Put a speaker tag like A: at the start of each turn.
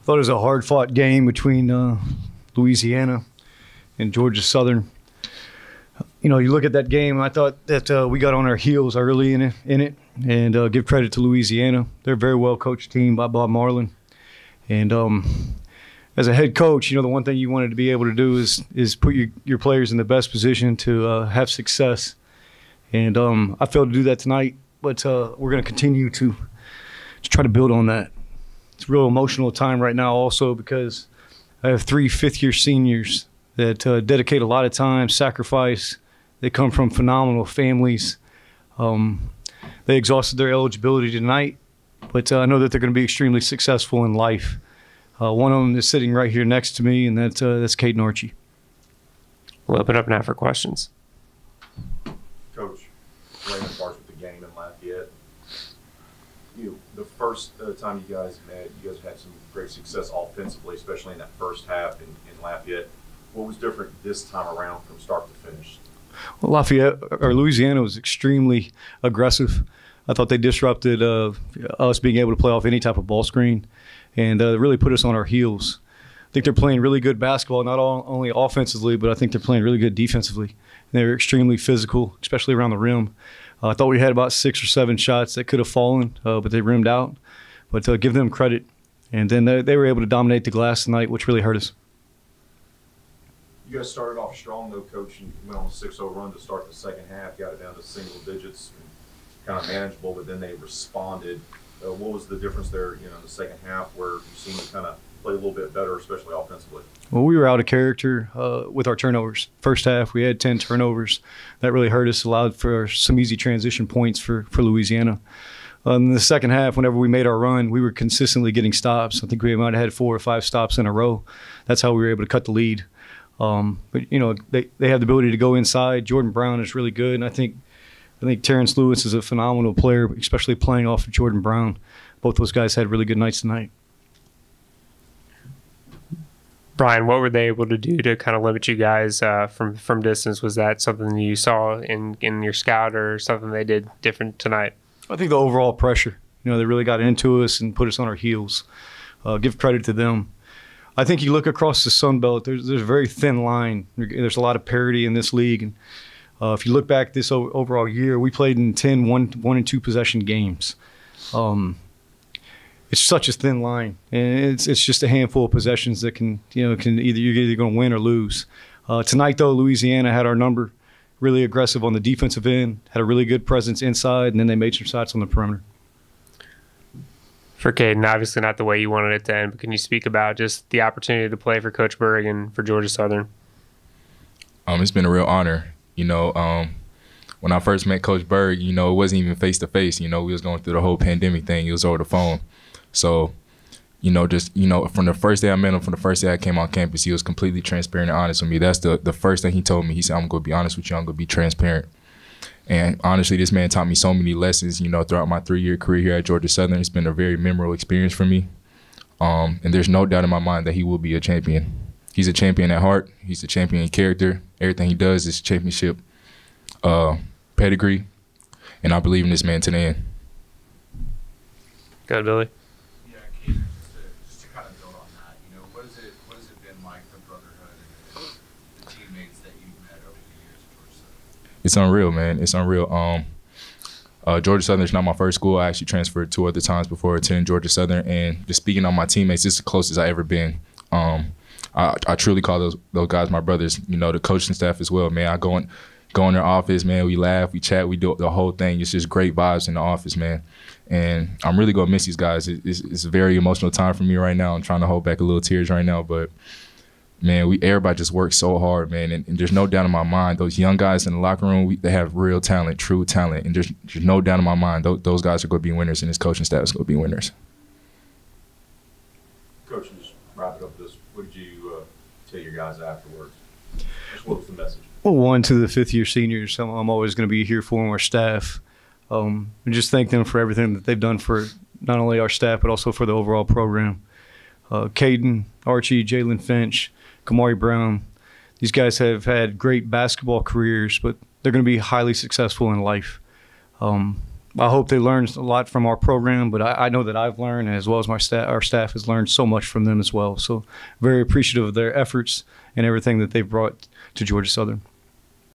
A: Thought it was a hard-fought game between Louisiana and Georgia Southern. You know, you look at that game, I thought that we got on our heels early in it, and give credit to Louisiana. They're a very well-coached team by Bob Marlin. And as a head coach, you know, the one thing you wanted to be able to do is put your players in the best position to have success. And I failed to do that tonight, but we're going to continue to try to build on that. It's a real emotional time right now also because I have 3 fifth-year seniors that dedicate a lot of time, sacrifice. They come from phenomenal families. They exhausted their eligibility tonight, but I know that they're going to be extremely successful in life. One of them is sitting right here next to me, and that's Kate and Archie.
B: We'll open up now for questions.
C: Coach, Raymond starts with the game in Lafayette. The first time you guys met, you guys had some great success offensively, especially in that first half in Lafayette. What was different this time around from start to finish?
A: Well, Louisiana was extremely aggressive. I thought they disrupted us being able to play off any type of ball screen and really put us on our heels. I think they're playing really good basketball, not only offensively, but I think they're playing really good defensively. They're extremely physical, especially around the rim. I thought we had about 6 or 7 shots that could have fallen, but they rimmed out. But give them credit. And then they were able to dominate the glass tonight, which really hurt us.
C: You guys started off strong, though, Coach. You went on a 6-0 run to start the second half, got it down to single digits, kind of manageable, but then they responded. What was the difference there, in the second half where you seemed to kind of play a little bit better, especially offensively?
A: Well, we were out of character with our turnovers. First half, we had 10 turnovers. That really hurt us, allowed for some easy transition points for Louisiana. In the second half, whenever we made our run, we were consistently getting stops. I think we might have had 4 or 5 stops in a row. That's how we were able to cut the lead. But, they have the ability to go inside. Jordan Brown is really good, and I think Terrence Lewis is a phenomenal player, especially playing off of Jordan Brown. Both those guys had really good nights tonight.
B: Brian, what were they able to do to kind of limit you guys from distance? Was that something you saw in your scout or something they did different tonight?
A: I think the overall pressure. They really got into us and put us on our heels. Give credit to them. I think you look across the Sun Belt, there's a very thin line. There's a lot of parity in this league. And if you look back this overall year, we played in 10 one and two possession games. It's such a thin line, and it's just a handful of possessions that can you're either going to win or lose. Tonight, though, Louisiana had our number, really aggressive on the defensive end, had a really good presence inside, and then they made some shots on the perimeter.
B: For Caden, obviously not the way you wanted it to end, but can you speak about just the opportunity to play for Coach Berg and for Georgia Southern?
D: It's been a real honor. When I first met Coach Berg, it wasn't even face-to-face. We was going through the whole pandemic thing. It was over the phone. So, from the first day I met him, from the first day I came on campus, he was completely transparent and honest with me. That's the first thing he told me. He said, I'm going to be honest with you. I'm going to be transparent. And honestly, this man taught me so many lessons, throughout my 3-year career here at Georgia Southern. It's been a very memorable experience for me. And there's no doubt in my mind that he will be a champion. He's a champion at heart. He's a champion in character. Everything he does is championship pedigree. And I believe in this man to the end.
B: Go ahead, Billy.
E: Yeah, Keith, just to kind of build on that, what has it been like, the brotherhood and the teammates that you've met over the years at Georgia Southern?
D: It's unreal, man. It's unreal. Georgia Southern is not my first school. I actually transferred 2 other times before attending Georgia Southern. And just speaking on my teammates, it's the closest I've ever been. I truly call those guys my brothers. The coaching staff as well, man. I go in their office, man. We laugh, we chat, we do the whole thing. It's just great vibes in the office, man. And I'm really going to miss these guys. It's a very emotional time for me right now. I'm trying to hold back a little tears right now. But, man, everybody just works so hard, man. And there's no doubt in my mind, those young guys in the locker room, they have real talent, true talent. And there's no doubt in my mind, those guys are going to be winners, and this coaching staff is going to be winners.
C: Coach, just wrap it up with this. What did you tell your guys afterwards? What was the message?
A: Well, one, to the 5th-year seniors, I'm always going to be here for them, our staff. And just thank them for everything that they've done for not only our staff but also for the overall program. Caden, Archie, Jalen Finch, Kamari Brown, these guys have had great basketball careers, but they're going to be highly successful in life. I hope they learn a lot from our program, but I know that I've learned, as well as our staff has learned so much from them as well. So very appreciative of their efforts and everything that they've brought to Georgia Southern.